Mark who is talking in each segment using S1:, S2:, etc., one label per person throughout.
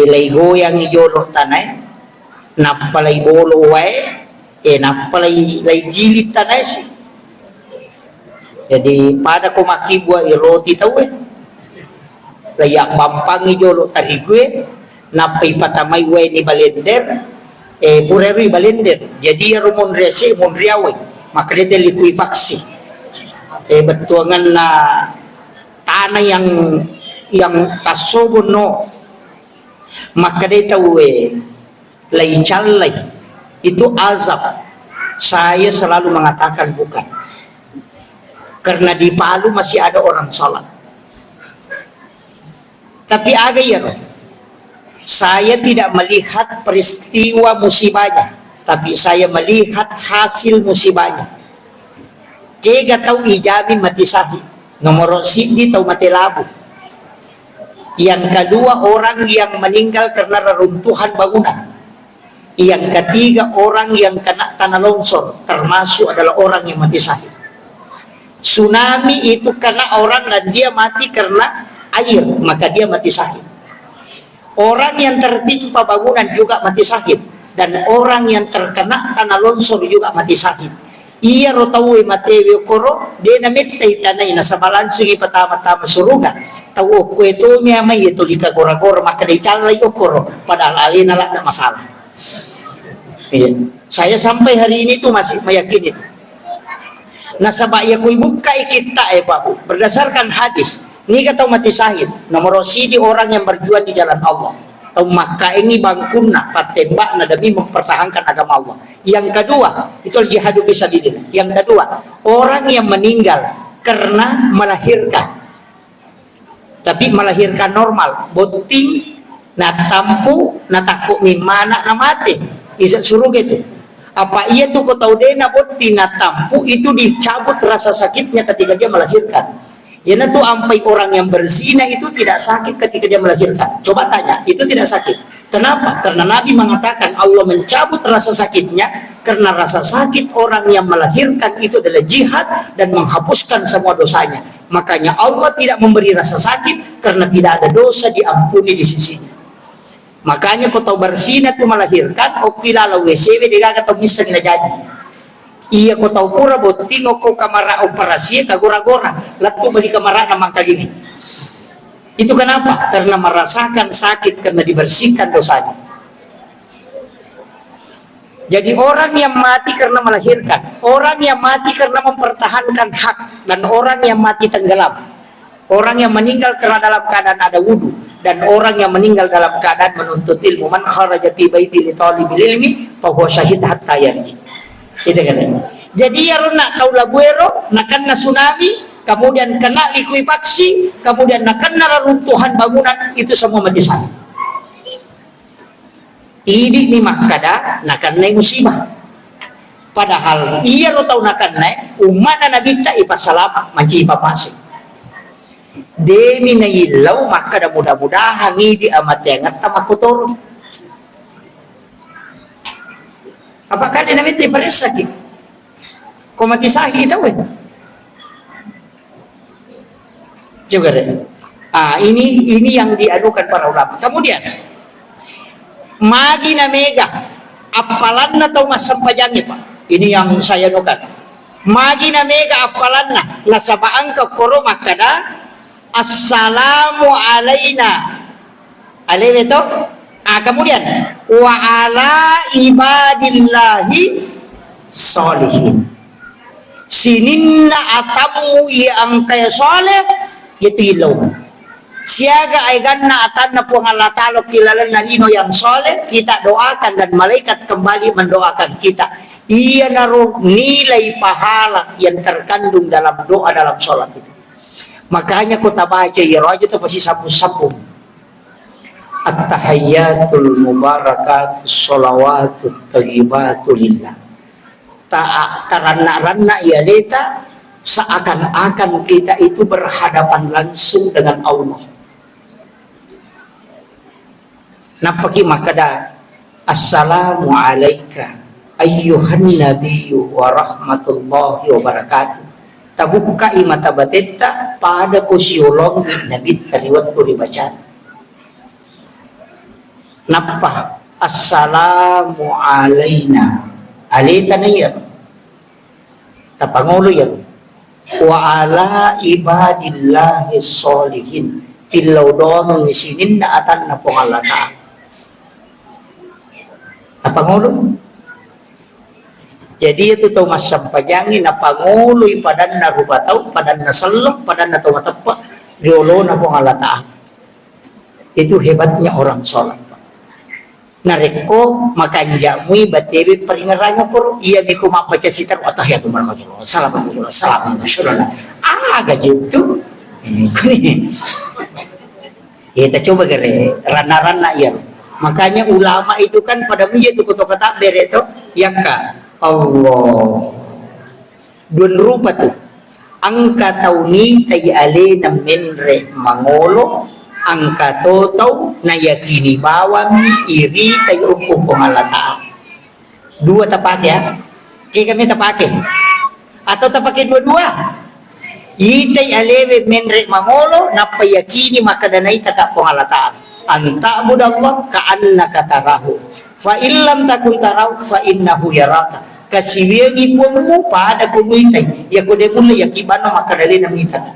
S1: lay goyang ijolo tanay, napalay bolo wae, napalay gilit tanay si. Jadi pada ko makibwa iroti tawe, layak bampang ijolo tarigwe, napay patamay wae ni balender, pureri balender. Jadi rumon rese mon riawe, makrede likuifaksi. Betuangan na tanah yang tasobon no, maka dia tahu lay calay itu azab. Saya selalu mengatakan bukan, karena di Palu masih ada orang sholat. Tapi ada ya, saya tidak melihat peristiwa musibahnya, tapi saya melihat hasil musibahnya. Kega tahu ijamin mati sahih, nomor sindi tahu mati labu. Yang kedua, orang yang meninggal karena reruntuhan bangunan. Yang ketiga, orang yang kena tanah longsor, termasuk adalah orang yang mati sahih. Tsunami itu kena orang dan dia mati karena air, maka dia mati sahih. Orang yang tertimpa bangunan juga mati sahih, dan orang yang terkena tanah longsor juga mati sahih. Iya rotawe matewe koro de na mettay tanay na sa balansugi patama-tama suruga tawo ko ito niya may ito lika gora-gora makaday chalay koro padahal alin na lang masalah. Saya sampai hari ini tuh masih meyakini itu. Nasabaya ko ibuka kita babu berdasarkan hadis ini kata mati sahid nomor sidi orang yang berjuang di jalan Allah. Atau maka ini bangkuna patembak na demi mempertahankan agama Allah. Yang kedua itu jihadu fisabilillah. Yang kedua, orang yang meninggal karena melahirkan, tapi melahirkan normal, boting na tampu na takut mimana na mati isa suruh gitu. Apa iya tuh kau tahu deh na boting na tampu itu dicabut rasa sakitnya ketika dia melahirkan. Ya itu ampai orang yang berzina itu tidak sakit ketika dia melahirkan. Coba tanya, itu tidak sakit. Kenapa? Karena Nabi mengatakan Allah mencabut rasa sakitnya karena rasa sakit orang yang melahirkan itu adalah jihad dan menghapuskan semua dosanya. Makanya Allah tidak memberi rasa sakit karena tidak ada dosa diampuni di sisinya. Makanya kau tahu berzina itu melahirkan, okilala WCW dia kata bisa jadi. Iya kau tahu pura boting kau kamera operasi kagora-gora latu bagi kamera namang kali ini. Itu kenapa? Karena merasakan sakit karena dibersihkan dosanya. Jadi orang yang mati karena melahirkan, orang yang mati karena mempertahankan hak, dan orang yang mati tenggelam, orang yang meninggal karena dalam keadaan ada wudu, dan orang yang meninggal dalam keadaan menuntut ilmu. Man kharaja fi baiti li talibil ilmi fa huwa syahid hatta yarji. Itu kan. Jadi ya nak tahu labuero, nak kena tsunami, kemudian kena likuifaksi, kemudian nak kena reruntuhan bangunan, itu semua mati sahih. Ini ni makada nak kena musibah. Padahal iya lo tahu nak kena umat Nabi ta ipasalama manci papasi. Demi na ilaw makada mudah-mudahan di amat yang tamakotor. Apakah dia namanya tiperes lagi? Kau mati sahih tahu? Juga deh. Ini yang diadukan para ulama. Kemudian magi na mega apalan na tahu mas sampajangnya pak. Ini yang saya adukan. Magi na mega apalan na lasabaan ke koro makada assalamu alaina. Alaihi itu. Kemudian wa ala ibadillahi solihin. Sininna atamu yang kaya soleh yatilaw. Siaga ay ganna atan na po Allah Ta'ala kilala na nino yang soleh, kita doakan dan malaikat kembali mendoakan kita. Iya naruh nilai pahala yang terkandung dalam doa dalam sholat itu. Makanya kota baca ya aja itu pasti sapu-sapu. At-tahayyatul mubarakatus sholawatut thayyibatu lillah. Karena ya deta seakan-akan kita itu berhadapan langsung dengan Allah. Napaki makada assalamu alayka ayyuhan nabiyyu wa rahmatullahi wa barakatuh. Tabuka imata bateta pada kusiolong nabi tariwat ko dibaca. Napa assalamu alaina alita na yan tapangulo yan wa ala ibadillahi solihin tilaw doang ng isinin na atan na pangalata tapangulo. Jadi itu tuh mas sampajangin na pangulo padan na rupataw padan na salok padan na tumatapa diolo na pangalata. Itu hebatnya orang sholat. Nareko makanya mui bateri peringarannya por iya miku mapaca sitar atahiyatu warahmatullahi wabarakatuh salam gitu ini kita coba gere rana-rana ya makanya ulama itu kan pada mui itu kata bereto ya ka Allah dun rupa tuh angka tauni tayale na menre mangolo angka totaw na yakini bawang iri tayo hukum pangalata. Dua tapake ya. Kaya kami tapake. Atau tapake dua-dua. Itay alewe menre mangolo na payakini makadanay taka pangalata. Anta budallah ka'annaka tarahu. Fa illam takun tarahu fa innahu yaraka. Kasiwiyangi po mo pada kumitay. Yakode mo na yakibano makadali na mitaka.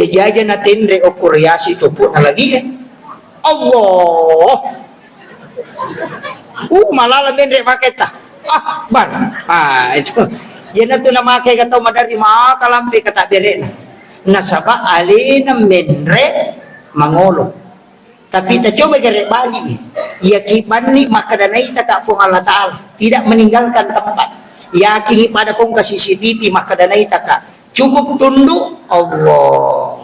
S1: Jajan natin re o kuryasi itu pun lagi Allah malalamin re maketa bar itu yan to na makay kataw madari makalampi kata bere na nasaba alina menre mangolo tapi kita coba gere bali yakiban ni makadanay taka po Allah Ta'ala tidak meninggalkan tempat yakini pada kong ka CCTV makadanay taka cukup tunduk Allahu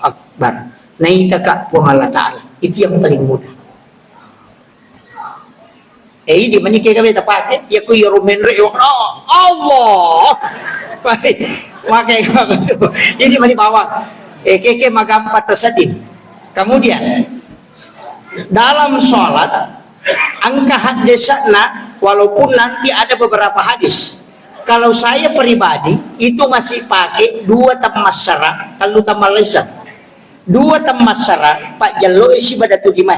S1: Akbar naitaka Allah Ta'ala itu yang paling mudah di mana kaya kami tapake ya ku yorumenre Allah makai kamu ini mani bawang keke magampat tersedih kemudian dalam sholat angka hadisana walaupun nanti ada beberapa hadis. Kalau saya pribadi itu masih pakai dua tamasara kalau tamalesa dua tamasara Pak Jalo isi badatu lima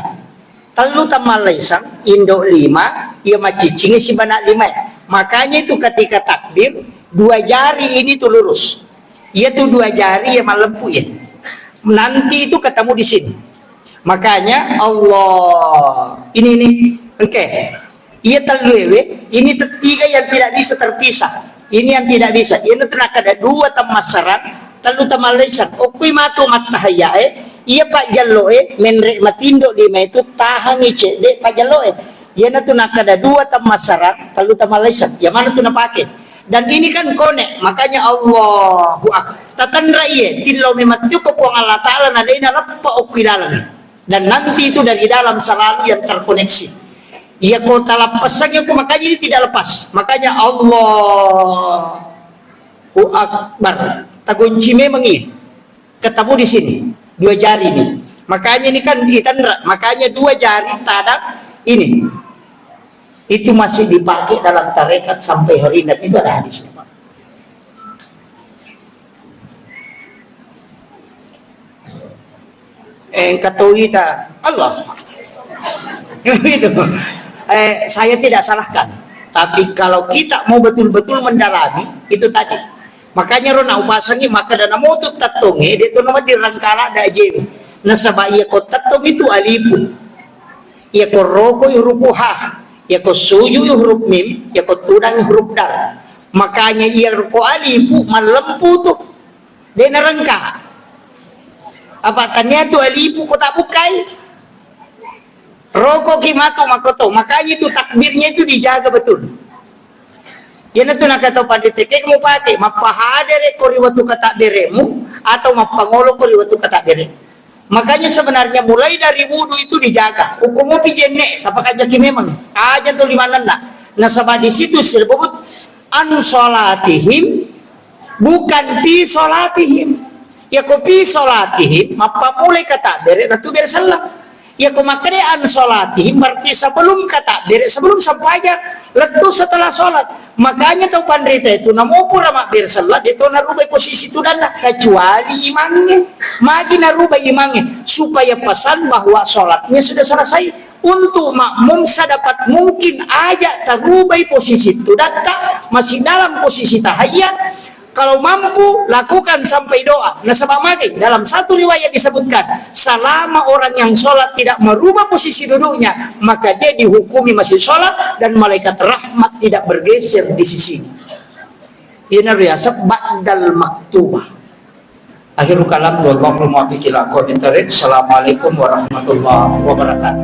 S1: kalau tamalesa Indo 5 ia macicing isi banak 5 makanya itu ketika takbir dua jari ini tuh lurus ia tuh dua jari yang malempu ya nanti itu ketemu di sini makanya Allah ini oke. Ia terlewe, ini tiga yang tidak bisa terpisah. Ini yang tidak bisa. Ini tenaga ada dua tamasaran, lalu tamalesan. Okui matu matahayae, ia Pak Jaloe menrek matindo di itu tahan ice de Pak Jaloe. Ia na tenaga ada dua tamasaran, lalu tamalesan. Yang mana tu nak pakai? Dan ini kan konek, makanya Allahu Akbar. Tatandra iye, tilau memang cukup Allah Ta'ala nadaina lappa okilalan. Dan nanti itu dari dalam selalu yang terkoneksi. Ya kota lepasnya aku makanya ini tidak lepas makanya Allahu Akbar tagunci memang ini ketemu di sini dua jari ini makanya ini kan ditandra makanya dua jari tada ini itu masih dipakai dalam tarekat sampai hari ini itu ada hadisnya Pak. Katolik Allah itu saya tidak salahkan tapi kalau kita mau betul-betul mendalami itu tadi makanya rona upasangi maka dana motut tatonge itu nama dirangkala da jewi nasaba iya ko tatong itu alipu iya ko roko huruf ha iya ko suju huruf mim iya ko tudang huruf dal makanya iya ko alipu malempu tuh dia narangka apa tanya tuh alipu ko tak bukai rokok kimato makoto makanya itu takbirnya itu dijaga betul yan itu nakataw pandite kaya mo pake mapahadere ko riwatu katakberemu atau mapangolo ko riwatu katakbere makanya sebenarnya mulai dari wudu itu dijaga hukum mo pijenne tapakanya kimemang aja tuh limanan na nasaba di situ disebut an sholatihim bukan pi sholatihim ya ko pi sholatihim mapamulai katakbere natu bersalam Ya kemakrean sholatihim berarti sebelum kata takbir, sebelum sampainya letu setelah sholat. Makanya tahu pandrita itu namo pura makbir salat itu narubah posisi itu dan kecuali imamnya. Magi narubah imamnya supaya pesan bahwa sholatnya sudah selesai. Untuk makmum sedapat mungkin aja terubah posisi itu data masih dalam posisi tahiyat. Kalau mampu lakukan sampai doa. Nah sebab magi dalam satu riwayat disebutkan selama orang yang sholat tidak merubah posisi duduknya maka dia dihukumi masih sholat dan malaikat rahmat tidak bergeser di sisi. Ini riasab ba'dal maktubah. Akhirul kalam wallahu muwaffiq ila aqwamit thariq. Assalamualaikum warahmatullahi wabarakatuh.